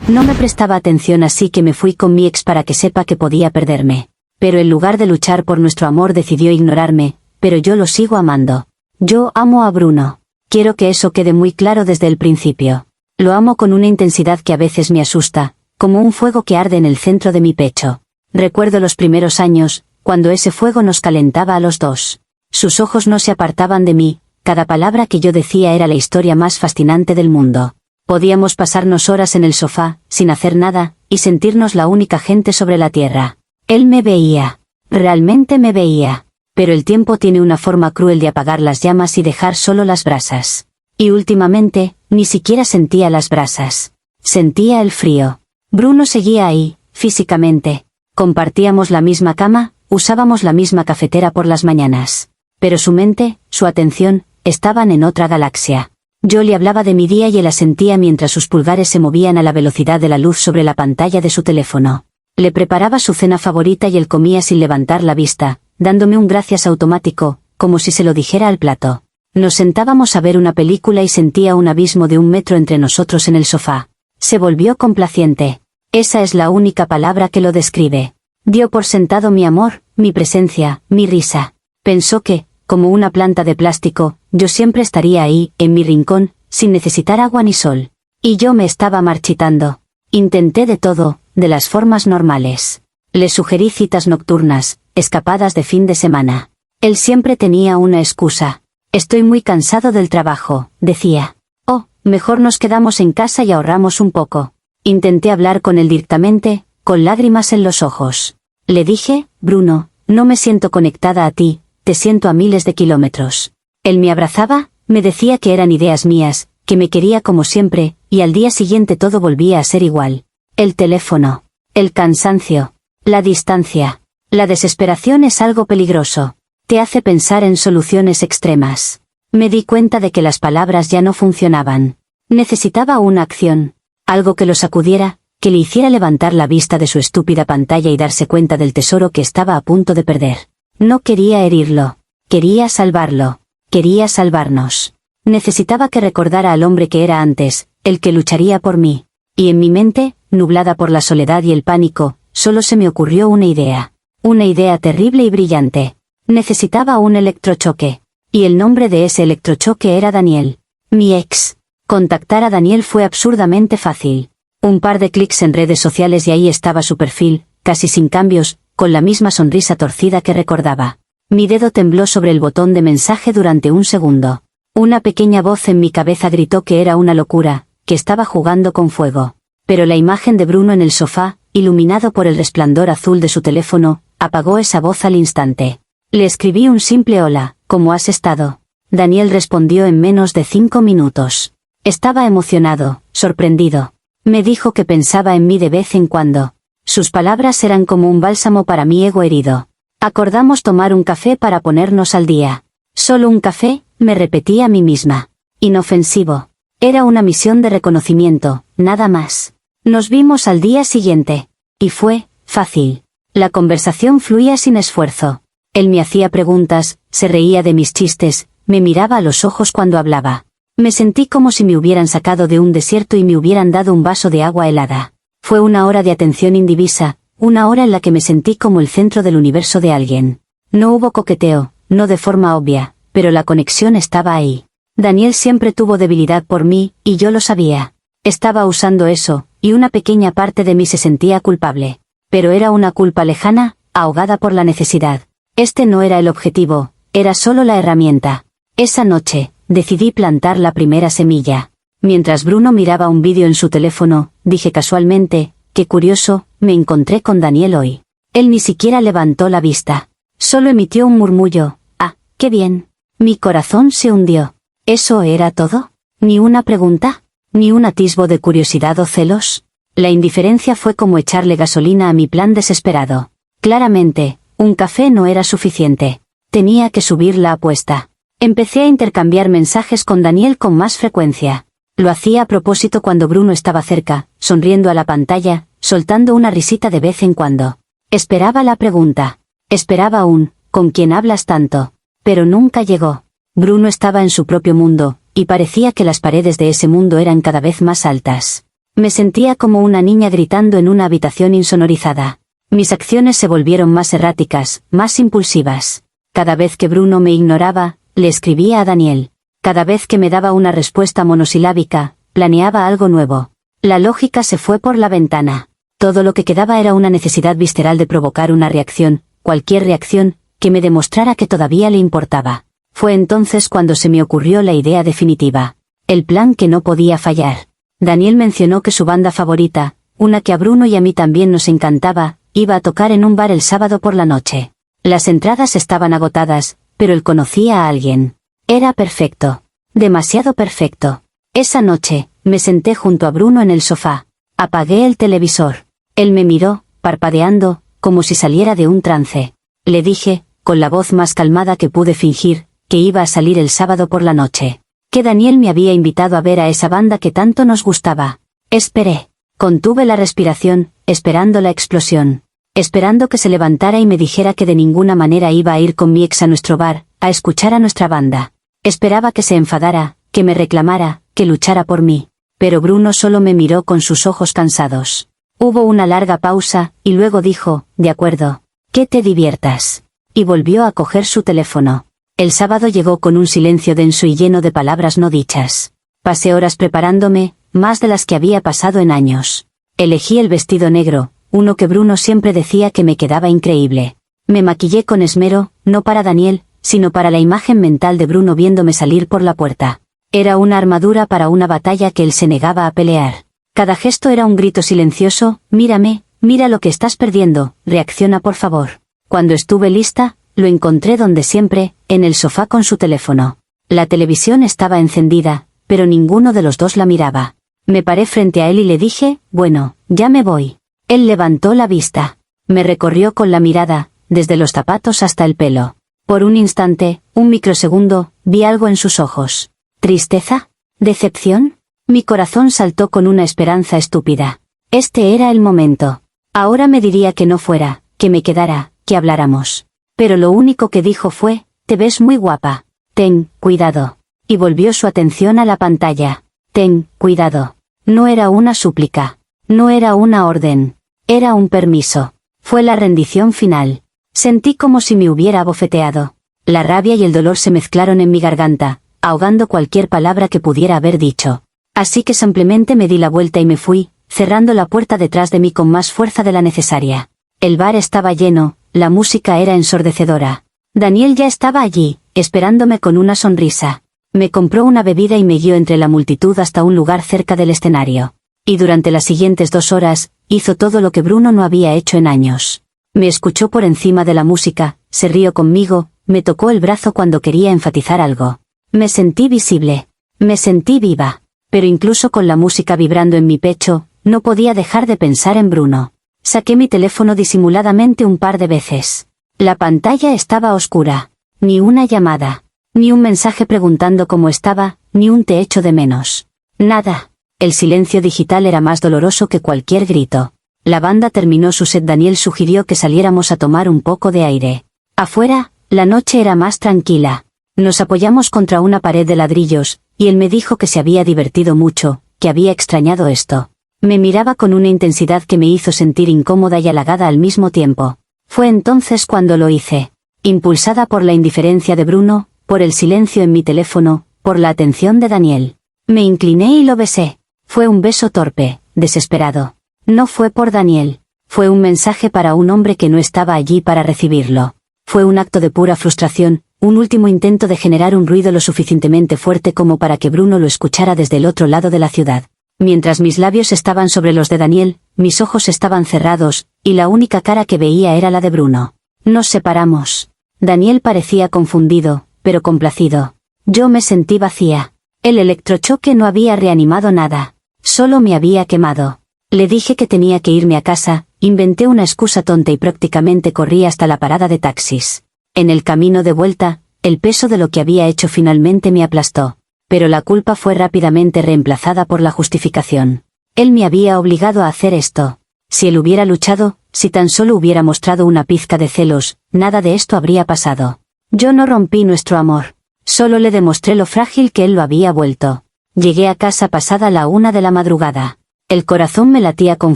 No me prestaba atención, así que me fui con mi ex para que sepa que podía perderme. Pero en lugar de luchar por nuestro amor decidió ignorarme, pero yo lo sigo amando. Yo amo a Bruno. Quiero que eso quede muy claro desde el principio. Lo amo con una intensidad que a veces me asusta, como un fuego que arde en el centro de mi pecho. Recuerdo los primeros años, cuando ese fuego nos calentaba a los dos. Sus ojos no se apartaban de mí, cada palabra que yo decía era la historia más fascinante del mundo. Podíamos pasarnos horas en el sofá, sin hacer nada, y sentirnos la única gente sobre la tierra. Él me veía. Realmente me veía. Pero el tiempo tiene una forma cruel de apagar las llamas y dejar solo las brasas. Y últimamente, ni siquiera sentía las brasas. Sentía el frío. Bruno seguía ahí, físicamente. Compartíamos la misma cama, usábamos la misma cafetera por las mañanas. Pero su mente, su atención, estaban en otra galaxia. Yo le hablaba de mi día y él asentía mientras sus pulgares se movían a la velocidad de la luz sobre la pantalla de su teléfono. Le preparaba su cena favorita y él comía sin levantar la vista, dándome un gracias automático, como si se lo dijera al plato. Nos sentábamos a ver una película y sentía un abismo de 1 metro entre nosotros en el sofá. Se volvió complaciente. Esa es la única palabra que lo describe. Dio por sentado mi amor, mi presencia, mi risa. Pensó que, como una planta de plástico, yo siempre estaría ahí, en mi rincón, sin necesitar agua ni sol. Y yo me estaba marchitando. Intenté de todo, de las formas normales. Le sugerí citas nocturnas, escapadas de fin de semana. Él siempre tenía una excusa. Estoy muy cansado del trabajo, decía. Oh, mejor nos quedamos en casa y ahorramos un poco. Intenté hablar con él directamente, con lágrimas en los ojos. Le dije, Bruno, no me siento conectada a ti, te siento a miles de kilómetros. Él me abrazaba, me decía que eran ideas mías, que me quería como siempre, y al día siguiente todo volvía a ser igual. El teléfono, el cansancio, la distancia, la desesperación es algo peligroso. Te hace pensar en soluciones extremas. Me di cuenta de que las palabras ya no funcionaban. Necesitaba una acción. Algo que lo sacudiera, que le hiciera levantar la vista de su estúpida pantalla y darse cuenta del tesoro que estaba a punto de perder. No quería herirlo. Quería salvarlo. Quería salvarnos. Necesitaba que recordara al hombre que era antes, el que lucharía por mí. Y en mi mente, nublada por la soledad y el pánico, solo se me ocurrió una idea. Una idea terrible y brillante. Necesitaba un electrochoque. Y el nombre de ese electrochoque era Daniel. Mi ex. Contactar a Daniel fue absurdamente fácil. Un par de clics en redes sociales y ahí estaba su perfil, casi sin cambios, con la misma sonrisa torcida que recordaba. Mi dedo tembló sobre el botón de mensaje durante un segundo. Una pequeña voz en mi cabeza gritó que era una locura, que estaba jugando con fuego. Pero la imagen de Bruno en el sofá, iluminado por el resplandor azul de su teléfono, apagó esa voz al instante. Le escribí un simple hola, ¿cómo has estado? Daniel respondió en menos de 5 minutos. Estaba emocionado, sorprendido. Me dijo que pensaba en mí de vez en cuando. Sus palabras eran como un bálsamo para mi ego herido. Acordamos tomar un café para ponernos al día. Solo un café, me repetí a mí misma. Inofensivo. Era una misión de reconocimiento, nada más. Nos vimos al día siguiente. Y fue fácil. La conversación fluía sin esfuerzo. Él me hacía preguntas, se reía de mis chistes, me miraba a los ojos cuando hablaba. Me sentí como si me hubieran sacado de un desierto y me hubieran dado un vaso de agua helada. Fue una hora de atención indivisa, una hora en la que me sentí como el centro del universo de alguien. No hubo coqueteo, no de forma obvia, pero la conexión estaba ahí. Daniel siempre tuvo debilidad por mí, y yo lo sabía. Estaba usando eso, y una pequeña parte de mí se sentía culpable. Pero era una culpa lejana, ahogada por la necesidad. Este no era el objetivo, era solo la herramienta. Esa noche, decidí plantar la primera semilla. Mientras Bruno miraba un vídeo en su teléfono, dije casualmente, qué curioso, me encontré con Daniel hoy. Él ni siquiera levantó la vista. Solo emitió un murmullo, ah, qué bien. Mi corazón se hundió. ¿Eso era todo? ¿Ni una pregunta? ¿Ni un atisbo de curiosidad o celos? La indiferencia fue como echarle gasolina a mi plan desesperado. Claramente, un café no era suficiente. Tenía que subir la apuesta. Empecé a intercambiar mensajes con Daniel con más frecuencia. Lo hacía a propósito cuando Bruno estaba cerca, sonriendo a la pantalla, soltando una risita de vez en cuando. Esperaba la pregunta. Esperaba un, ¿con quién hablas tanto? Pero nunca llegó. Bruno estaba en su propio mundo, y parecía que las paredes de ese mundo eran cada vez más altas. Me sentía como una niña gritando en una habitación insonorizada. Mis acciones se volvieron más erráticas, más impulsivas. Cada vez que Bruno me ignoraba, le escribía a Daniel. Cada vez que me daba una respuesta monosilábica, planeaba algo nuevo. La lógica se fue por la ventana. Todo lo que quedaba era una necesidad visceral de provocar una reacción, cualquier reacción, que me demostrara que todavía le importaba. Fue entonces cuando se me ocurrió la idea definitiva. El plan que no podía fallar. Daniel mencionó que su banda favorita, una que a Bruno y a mí también nos encantaba, iba a tocar en un bar el sábado por la noche. Las entradas estaban agotadas, pero él conocía a alguien. Era perfecto. Demasiado perfecto. Esa noche, me senté junto a Bruno en el sofá. Apagué el televisor. Él me miró, parpadeando, como si saliera de un trance. Le dije, con la voz más calmada que pude fingir, que iba a salir el sábado por la noche. Que Daniel me había invitado a ver a esa banda que tanto nos gustaba. Esperé. Contuve la respiración, esperando la explosión. Esperando que se levantara y me dijera que de ninguna manera iba a ir con mi ex a nuestro bar, a escuchar a nuestra banda. Esperaba que se enfadara, que me reclamara, que luchara por mí. Pero Bruno solo me miró con sus ojos cansados. Hubo una larga pausa, y luego dijo, de acuerdo. Que te diviertas. Y volvió a coger su teléfono. El sábado llegó con un silencio denso y lleno de palabras no dichas. Pasé horas preparándome, más de las que había pasado en años. Elegí el vestido negro, uno que Bruno siempre decía que me quedaba increíble. Me maquillé con esmero, no para Daniel, sino para la imagen mental de Bruno viéndome salir por la puerta. Era una armadura para una batalla que él se negaba a pelear. Cada gesto era un grito silencioso, mírame, mira lo que estás perdiendo, reacciona por favor. Cuando estuve lista, lo encontré donde siempre, en el sofá con su teléfono. La televisión estaba encendida, pero ninguno de los dos la miraba. Me paré frente a él y le dije, bueno, ya me voy. Él levantó la vista. Me recorrió con la mirada, desde los zapatos hasta el pelo. Por un instante, un microsegundo, vi algo en sus ojos. ¿Tristeza? ¿Decepción? Mi corazón saltó con una esperanza estúpida. Este era el momento. Ahora me diría que no fuera, que me quedara, que habláramos. Pero lo único que dijo fue, te ves muy guapa. Ten, cuidado. Y volvió su atención a la pantalla. Ten, cuidado. No era una súplica. No era una orden. Era un permiso. Fue la rendición final. Sentí como si me hubiera abofeteado. La rabia y el dolor se mezclaron en mi garganta, ahogando cualquier palabra que pudiera haber dicho. Así que simplemente me di la vuelta y me fui, cerrando la puerta detrás de mí con más fuerza de la necesaria. El bar estaba lleno, la música era ensordecedora. Daniel ya estaba allí, esperándome con una sonrisa. Me compró una bebida y me guió entre la multitud hasta un lugar cerca del escenario. Y durante las siguientes 2 horas, hizo todo lo que Bruno no había hecho en años. Me escuchó por encima de la música, se rió conmigo, me tocó el brazo cuando quería enfatizar algo. Me sentí visible. Me sentí viva. Pero incluso con la música vibrando en mi pecho, no podía dejar de pensar en Bruno. Saqué mi teléfono disimuladamente un par de veces. La pantalla estaba oscura. Ni una llamada. Ni un mensaje preguntando cómo estaba, ni un te echo de menos. Nada. El silencio digital era más doloroso que cualquier grito. La banda terminó su set. Daniel sugirió que saliéramos a tomar un poco de aire. Afuera, la noche era más tranquila. Nos apoyamos contra una pared de ladrillos, y él me dijo que se había divertido mucho, que había extrañado esto. Me miraba con una intensidad que me hizo sentir incómoda y halagada al mismo tiempo. Fue entonces cuando lo hice. Impulsada por la indiferencia de Bruno, por el silencio en mi teléfono, por la atención de Daniel. Me incliné y lo besé. Fue un beso torpe, desesperado. No fue por Daniel. Fue un mensaje para un hombre que no estaba allí para recibirlo. Fue un acto de pura frustración, un último intento de generar un ruido lo suficientemente fuerte como para que Bruno lo escuchara desde el otro lado de la ciudad. Mientras mis labios estaban sobre los de Daniel, mis ojos estaban cerrados, y la única cara que veía era la de Bruno. Nos separamos. Daniel parecía confundido, pero complacido. Yo me sentí vacía. El electrochoque no había reanimado nada. Solo me había quemado. Le dije que tenía que irme a casa, inventé una excusa tonta y prácticamente corrí hasta la parada de taxis. En el camino de vuelta, el peso de lo que había hecho finalmente me aplastó. Pero la culpa fue rápidamente reemplazada por la justificación. Él me había obligado a hacer esto. Si él hubiera luchado, si tan solo hubiera mostrado una pizca de celos, nada de esto habría pasado. Yo no rompí nuestro amor. Solo le demostré lo frágil que él lo había vuelto. Llegué a casa pasada la 1 de la madrugada. El corazón me latía con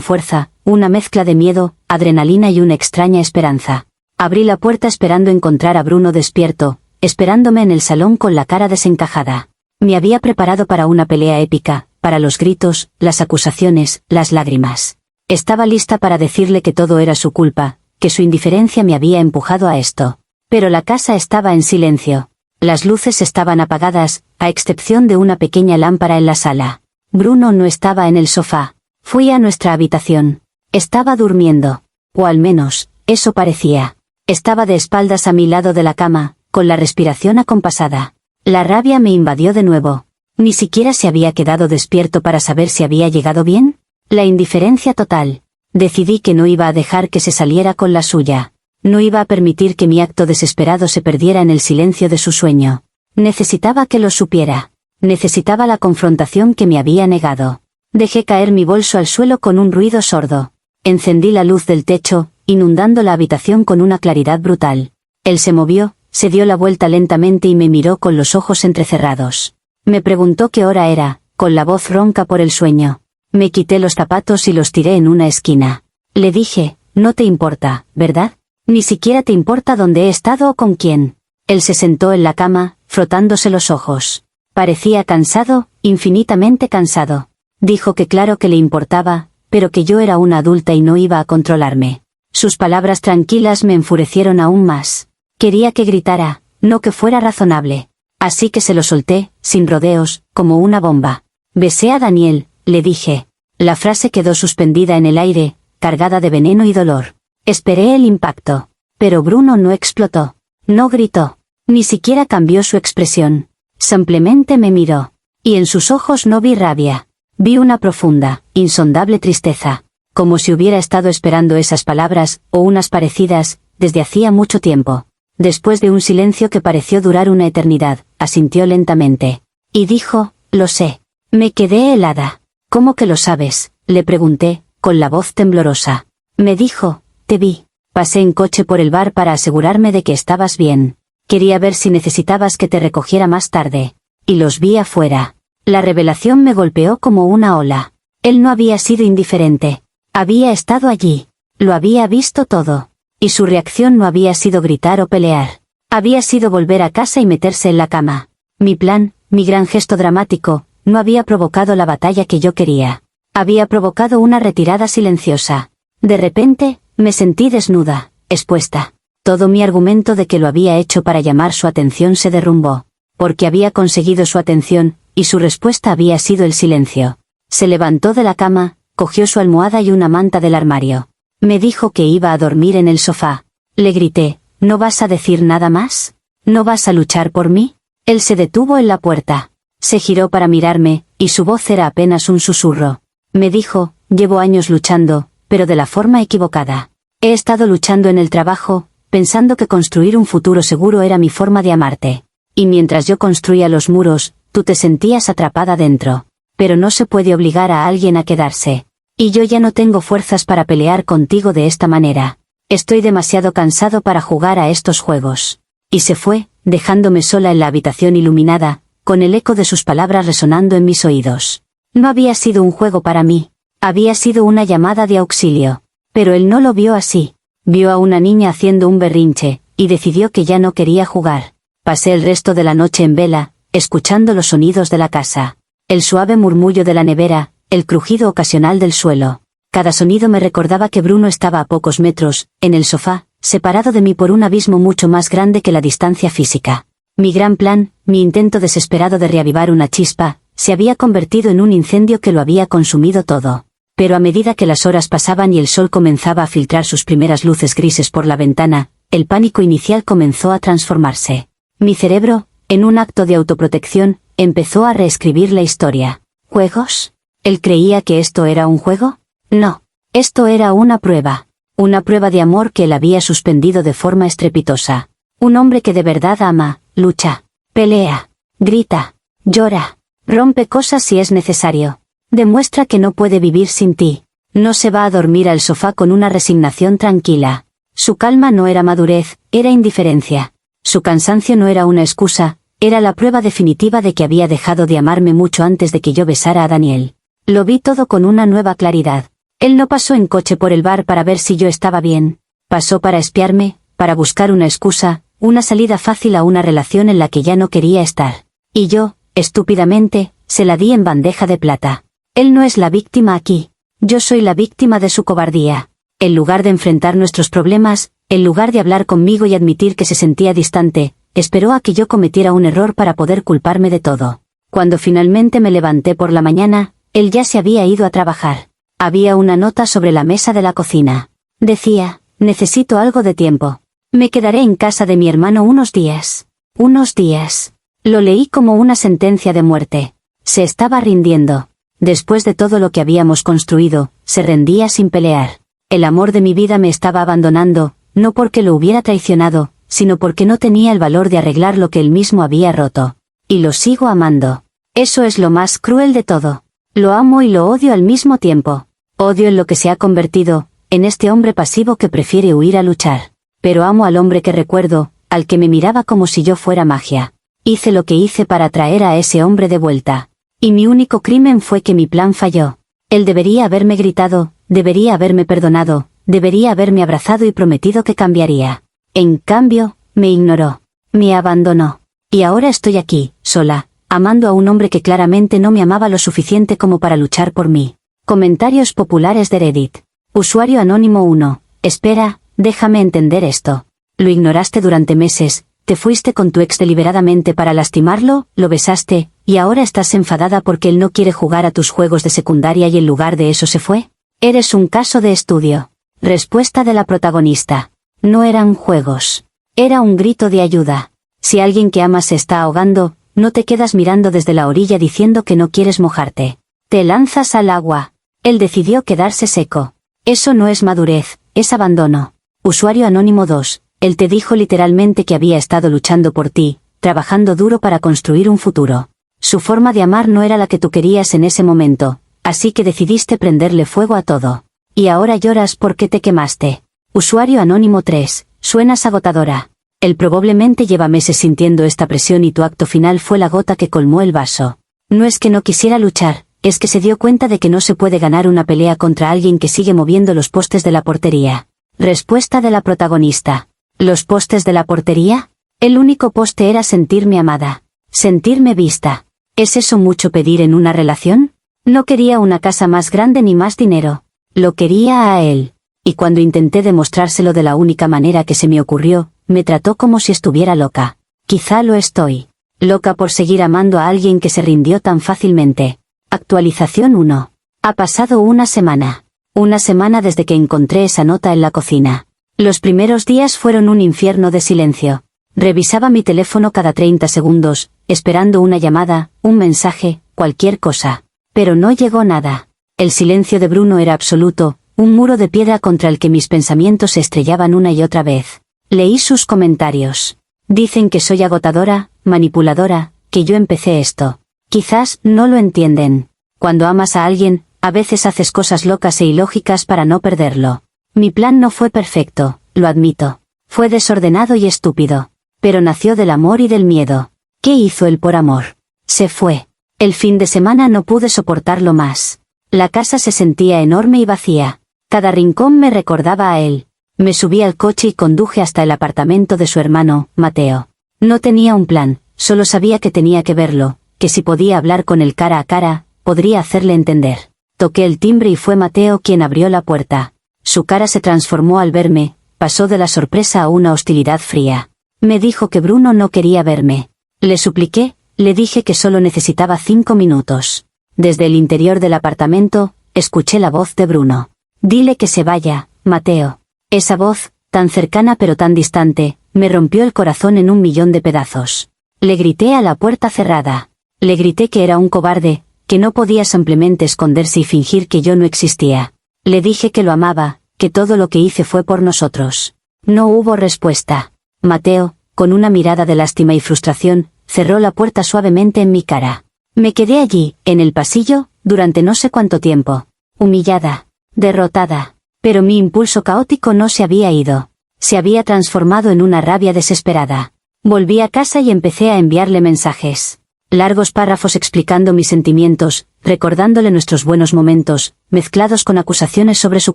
fuerza, una mezcla de miedo, adrenalina y una extraña esperanza. Abrí la puerta esperando encontrar a Bruno despierto, esperándome en el salón con la cara desencajada. Me había preparado para una pelea épica, para los gritos, las acusaciones, las lágrimas. Estaba lista para decirle que todo era su culpa, que su indiferencia me había empujado a esto. Pero la casa estaba en silencio. Las luces estaban apagadas, a excepción de una pequeña lámpara en la sala. Bruno no estaba en el sofá. Fui a nuestra habitación. Estaba durmiendo. O al menos, eso parecía. Estaba de espaldas a mi lado de la cama, con la respiración acompasada. La rabia me invadió de nuevo. Ni siquiera se había quedado despierto para saber si había llegado bien. La indiferencia total. Decidí que no iba a dejar que se saliera con la suya. No iba a permitir que mi acto desesperado se perdiera en el silencio de su sueño. Necesitaba que lo supiera. Necesitaba la confrontación que me había negado. Dejé caer mi bolso al suelo con un ruido sordo. Encendí la luz del techo, inundando la habitación con una claridad brutal. Él se movió, se dio la vuelta lentamente y me miró con los ojos entrecerrados. Me preguntó qué hora era, con la voz ronca por el sueño. Me quité los zapatos y los tiré en una esquina. Le dije, no te importa, ¿verdad? Ni siquiera te importa dónde he estado o con quién. Él se sentó en la cama, frotándose los ojos. Parecía cansado, infinitamente cansado. Dijo que claro que le importaba, pero que yo era una adulta y no iba a controlarme. Sus palabras tranquilas me enfurecieron aún más. Quería que gritara, no que fuera razonable. Así que se lo solté, sin rodeos, como una bomba. Besé a Daniel, le dije. La frase quedó suspendida en el aire, cargada de veneno y dolor. Esperé el impacto. Pero Bruno no explotó. No gritó. Ni siquiera cambió su expresión. Simplemente me miró. Y en sus ojos no vi rabia. Vi una profunda, insondable tristeza. Como si hubiera estado esperando esas palabras, o unas parecidas, desde hacía mucho tiempo. Después de un silencio que pareció durar una eternidad, asintió lentamente. Y dijo, lo sé. Me quedé helada. ¿Cómo que lo sabes?, le pregunté, con la voz temblorosa. Me dijo, te vi. Pasé en coche por el bar para asegurarme de que estabas bien. Quería ver si necesitabas que te recogiera más tarde. Y los vi afuera. La revelación me golpeó como una ola. Él no había sido indiferente. Había estado allí. Lo había visto todo. Y su reacción no había sido gritar o pelear. Había sido volver a casa y meterse en la cama. Mi plan, mi gran gesto dramático, no había provocado la batalla que yo quería. Había provocado una retirada silenciosa. De repente, me sentí desnuda, expuesta. Todo mi argumento de que lo había hecho para llamar su atención se derrumbó. Porque había conseguido su atención, y su respuesta había sido el silencio. Se levantó de la cama, cogió su almohada y una manta del armario. Me dijo que iba a dormir en el sofá. Le grité, ¿no vas a decir nada más? ¿No vas a luchar por mí? Él se detuvo en la puerta. Se giró para mirarme, y su voz era apenas un susurro. Me dijo, llevo años luchando, pero de la forma equivocada. He estado luchando en el trabajo, pensando que construir un futuro seguro era mi forma de amarte. Y mientras yo construía los muros, tú te sentías atrapada dentro. Pero no se puede obligar a alguien a quedarse. Y yo ya no tengo fuerzas para pelear contigo de esta manera. Estoy demasiado cansado para jugar a estos juegos. Y se fue, dejándome sola en la habitación iluminada, con el eco de sus palabras resonando en mis oídos. No había sido un juego para mí. Había sido una llamada de auxilio. Pero él no lo vio así. Vio a una niña haciendo un berrinche, y decidió que ya no quería jugar. Pasé el resto de la noche en vela, escuchando los sonidos de la casa. El suave murmullo de la nevera, el crujido ocasional del suelo. Cada sonido me recordaba que Bruno estaba a pocos metros, en el sofá, separado de mí por un abismo mucho más grande que la distancia física. Mi gran plan, mi intento desesperado de reavivar una chispa, se había convertido en un incendio que lo había consumido todo. Pero a medida que las horas pasaban y el sol comenzaba a filtrar sus primeras luces grises por la ventana, el pánico inicial comenzó a transformarse. Mi cerebro, en un acto de autoprotección, empezó a reescribir la historia. ¿Juegos? ¿Él creía que esto era un juego? No. Esto era una prueba. Una prueba de amor que él había suspendido de forma estrepitosa. Un hombre que de verdad ama, lucha, pelea, grita, llora, rompe cosas si es necesario. Demuestra que no puede vivir sin ti. No se va a dormir al sofá con una resignación tranquila. Su calma no era madurez, era indiferencia. Su cansancio no era una excusa, era la prueba definitiva de que había dejado de amarme mucho antes de que yo besara a Daniel. Lo vi todo con una nueva claridad. Él no pasó en coche por el bar para ver si yo estaba bien. Pasó para espiarme, para buscar una excusa, una salida fácil a una relación en la que ya no quería estar. Y yo, estúpidamente, se la di en bandeja de plata. Él no es la víctima aquí. Yo soy la víctima de su cobardía. En lugar de enfrentar nuestros problemas, en lugar de hablar conmigo y admitir que se sentía distante, esperó a que yo cometiera un error para poder culparme de todo. Cuando finalmente me levanté por la mañana, él ya se había ido a trabajar. Había una nota sobre la mesa de la cocina. Decía, necesito algo de tiempo. Me quedaré en casa de mi hermano unos días. Unos días. Lo leí como una sentencia de muerte. Se estaba rindiendo. Después de todo lo que habíamos construido, se rendía sin pelear. El amor de mi vida me estaba abandonando, no porque lo hubiera traicionado, sino porque no tenía el valor de arreglar lo que él mismo había roto. Y lo sigo amando. Eso es lo más cruel de todo. Lo amo y lo odio al mismo tiempo. Odio en lo que se ha convertido, en este hombre pasivo que prefiere huir a luchar. Pero amo al hombre que recuerdo, al que me miraba como si yo fuera magia. Hice lo que hice para traer a ese hombre de vuelta. Y mi único crimen fue que mi plan falló. Él debería haberme gritado, debería haberme perdonado, debería haberme abrazado y prometido que cambiaría. En cambio, me ignoró. Me abandonó. Y ahora estoy aquí, sola, amando a un hombre que claramente no me amaba lo suficiente como para luchar por mí. Comentarios populares de Reddit. Usuario anónimo 1. Espera, déjame entender esto. Lo ignoraste durante meses, te fuiste con tu ex deliberadamente para lastimarlo, lo besaste, y ahora estás enfadada porque él no quiere jugar a tus juegos de secundaria y en lugar de eso se fue. Eres un caso de estudio. Respuesta de la protagonista. No eran juegos. Era un grito de ayuda. Si alguien que amas se está ahogando, no te quedas mirando desde la orilla diciendo que no quieres mojarte. Te lanzas al agua. Él decidió quedarse seco. Eso no es madurez, es abandono. Usuario anónimo 2. Él te dijo literalmente que había estado luchando por ti, trabajando duro para construir un futuro. Su forma de amar no era la que tú querías en ese momento, así que decidiste prenderle fuego a todo. Y ahora lloras porque te quemaste. Usuario anónimo 3. Suenas agotadora. Él probablemente lleva meses sintiendo esta presión y tu acto final fue la gota que colmó el vaso. No es que no quisiera luchar, es que se dio cuenta de que no se puede ganar una pelea contra alguien que sigue moviendo los postes de la portería. Respuesta de la protagonista. ¿Los postes de la portería? El único poste era sentirme amada. Sentirme vista. ¿Es eso mucho pedir en una relación? No quería una casa más grande ni más dinero. Lo quería a él. Y cuando intenté demostrárselo de la única manera que se me ocurrió, me trató como si estuviera loca. Quizá lo estoy. Loca por seguir amando a alguien que se rindió tan fácilmente. Actualización 1. Ha pasado una semana. Una semana desde que encontré esa nota en la cocina. Los primeros días fueron un infierno de silencio. Revisaba mi teléfono cada 30 segundos, esperando una llamada, un mensaje, cualquier cosa. Pero no llegó nada. El silencio de Bruno era absoluto, un muro de piedra contra el que mis pensamientos se estrellaban una y otra vez. Leí sus comentarios. Dicen que soy agotadora, manipuladora, que yo empecé esto. Quizás no lo entienden. Cuando amas a alguien, a veces haces cosas locas e ilógicas para no perderlo. Mi plan no fue perfecto, lo admito. Fue desordenado y estúpido. Pero nació del amor y del miedo. ¿Qué hizo él por amor? Se fue. El fin de semana no pude soportarlo más. La casa se sentía enorme y vacía. Cada rincón me recordaba a él. Me subí al coche y conduje hasta el apartamento de su hermano, Mateo. No tenía un plan, solo sabía que tenía que verlo, que si podía hablar con él cara a cara, podría hacerle entender. Toqué el timbre y fue Mateo quien abrió la puerta. Su cara se transformó al verme, pasó de la sorpresa a una hostilidad fría. Me dijo que Bruno no quería verme. Le supliqué, le dije que solo necesitaba 5 minutos. Desde el interior del apartamento, escuché la voz de Bruno. Dile que se vaya, Mateo. Esa voz, tan cercana pero tan distante, me rompió el corazón en 1.000.000 de pedazos. Le grité a la puerta cerrada. Le grité que era un cobarde, que no podía simplemente esconderse y fingir que yo no existía. Le dije que lo amaba, que todo lo que hice fue por nosotros. No hubo respuesta. Mateo, con una mirada de lástima y frustración, cerró la puerta suavemente en mi cara. Me quedé allí, en el pasillo, durante no sé cuánto tiempo. Humillada. Derrotada. Pero mi impulso caótico no se había ido. Se había transformado en una rabia desesperada. Volví a casa y empecé a enviarle mensajes. Largos párrafos explicando mis sentimientos, recordándole nuestros buenos momentos, mezclados con acusaciones sobre su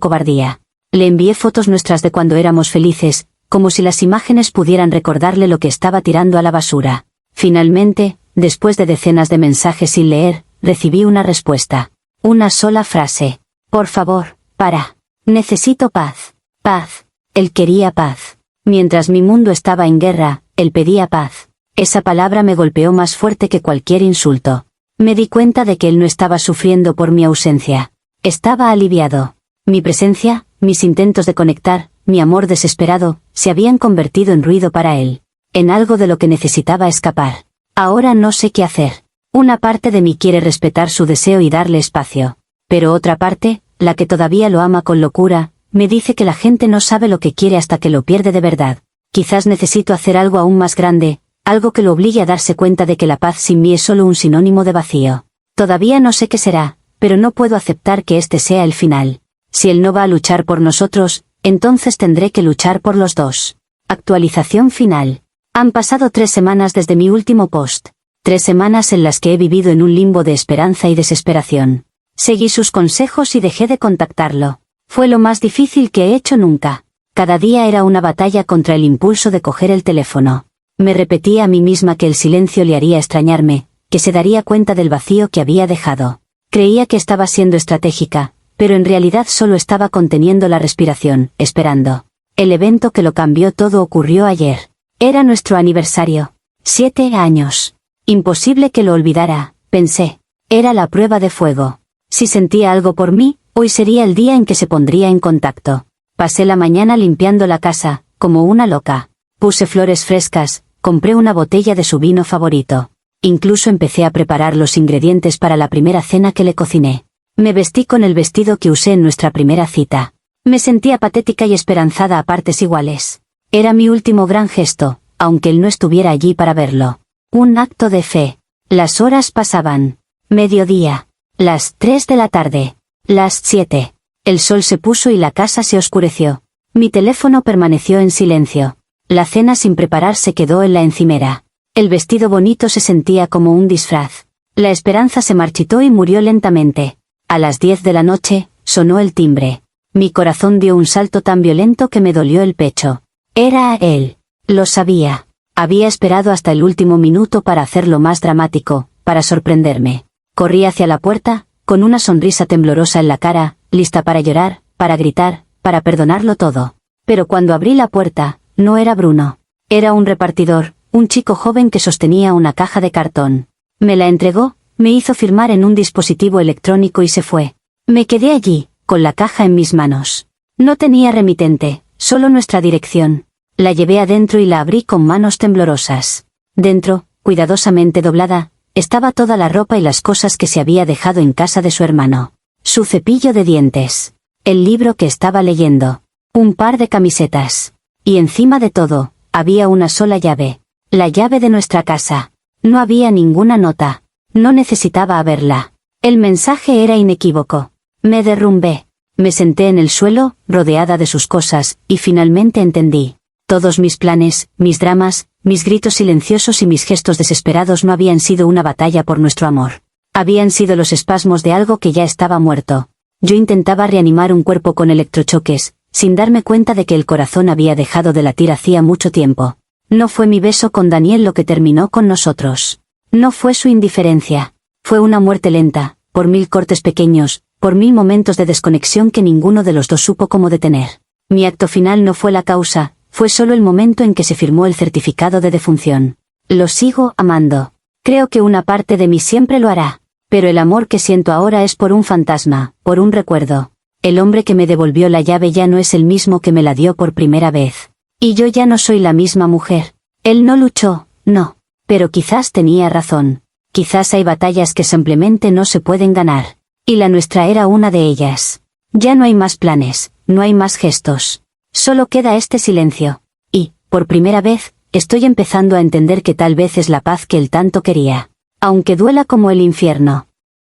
cobardía. Le envié fotos nuestras de cuando éramos felices, como si las imágenes pudieran recordarle lo que estaba tirando a la basura. Finalmente, después de decenas de mensajes sin leer, recibí una respuesta. Una sola frase. Por favor, para. Necesito paz. Paz. Él quería paz. Mientras mi mundo estaba en guerra, él pedía paz. Esa palabra me golpeó más fuerte que cualquier insulto. Me di cuenta de que él no estaba sufriendo por mi ausencia. Estaba aliviado. Mi presencia, mis intentos de conectar, mi amor desesperado, se habían convertido en ruido para él. En algo de lo que necesitaba escapar. Ahora no sé qué hacer. Una parte de mí quiere respetar su deseo y darle espacio. Pero otra parte, la que todavía lo ama con locura, me dice que la gente no sabe lo que quiere hasta que lo pierde de verdad. Quizás necesito hacer algo aún más grande, algo que lo obligue a darse cuenta de que la paz sin mí es solo un sinónimo de vacío. Todavía no sé qué será, pero no puedo aceptar que este sea el final. Si él no va a luchar por nosotros, entonces tendré que luchar por los dos. Actualización final. Han pasado 3 semanas desde mi último post. 3 semanas en las que he vivido en un limbo de esperanza y desesperación. Seguí sus consejos y dejé de contactarlo. Fue lo más difícil que he hecho nunca. Cada día era una batalla contra el impulso de coger el teléfono. Me repetía a mí misma que el silencio le haría extrañarme, que se daría cuenta del vacío que había dejado. Creía que estaba siendo estratégica, pero en realidad solo estaba conteniendo la respiración, esperando. El evento que lo cambió todo ocurrió ayer. Era nuestro aniversario. 7 años. Imposible que lo olvidara, pensé. Era la prueba de fuego. Si sentía algo por mí, hoy sería el día en que se pondría en contacto. Pasé la mañana limpiando la casa, como una loca. Puse flores frescas, compré una botella de su vino favorito. Incluso empecé a preparar los ingredientes para la primera cena que le cociné. Me vestí con el vestido que usé en nuestra primera cita. Me sentía patética y esperanzada a partes iguales. Era mi último gran gesto, aunque él no estuviera allí para verlo. Un acto de fe. Las horas pasaban. Mediodía. Las 3 de la tarde. Las 7. El sol se puso y la casa se oscureció. Mi teléfono permaneció en silencio. La cena sin preparar se quedó en la encimera. El vestido bonito se sentía como un disfraz. La esperanza se marchitó y murió lentamente. A las 10 de la noche, sonó el timbre. Mi corazón dio un salto tan violento que me dolió el pecho. Era él. Lo sabía. Había esperado hasta el último minuto para hacerlo más dramático, para sorprenderme. Corrí hacia la puerta, con una sonrisa temblorosa en la cara, lista para llorar, para gritar, para perdonarlo todo. Pero cuando abrí la puerta, no era Bruno. Era un repartidor, un chico joven que sostenía una caja de cartón. Me la entregó, me hizo firmar en un dispositivo electrónico y se fue. Me quedé allí, con la caja en mis manos. No tenía remitente, solo nuestra dirección. La llevé adentro y la abrí con manos temblorosas. Dentro, cuidadosamente doblada, estaba toda la ropa y las cosas que se había dejado en casa de su hermano. Su cepillo de dientes. El libro que estaba leyendo. Un par de camisetas. Y encima de todo, había una sola llave. La llave de nuestra casa. No había ninguna nota. No necesitaba verla. El mensaje era inequívoco. Me derrumbé. Me senté en el suelo, rodeada de sus cosas, y finalmente entendí. Todos mis planes, mis dramas, mis gritos silenciosos y mis gestos desesperados no habían sido una batalla por nuestro amor. Habían sido los espasmos de algo que ya estaba muerto. Yo intentaba reanimar un cuerpo con electrochoques, sin darme cuenta de que el corazón había dejado de latir hacía mucho tiempo. No fue mi beso con Daniel lo que terminó con nosotros. No fue su indiferencia. Fue una muerte lenta, por 1000 cortes pequeños, por 1000 momentos de desconexión que ninguno de los dos supo cómo detener. Mi acto final no fue la causa, fue solo el momento en que se firmó el certificado de defunción. Lo sigo amando. Creo que una parte de mí siempre lo hará. Pero el amor que siento ahora es por un fantasma, por un recuerdo. El hombre que me devolvió la llave ya no es el mismo que me la dio por primera vez. Y yo ya no soy la misma mujer. Él no luchó, no. Pero quizás tenía razón. Quizás hay batallas que simplemente no se pueden ganar. Y la nuestra era una de ellas. Ya no hay más planes, no hay más gestos. Solo queda este silencio. Y, por primera vez, estoy empezando a entender que tal vez es la paz que él tanto quería. Aunque duela como el infierno.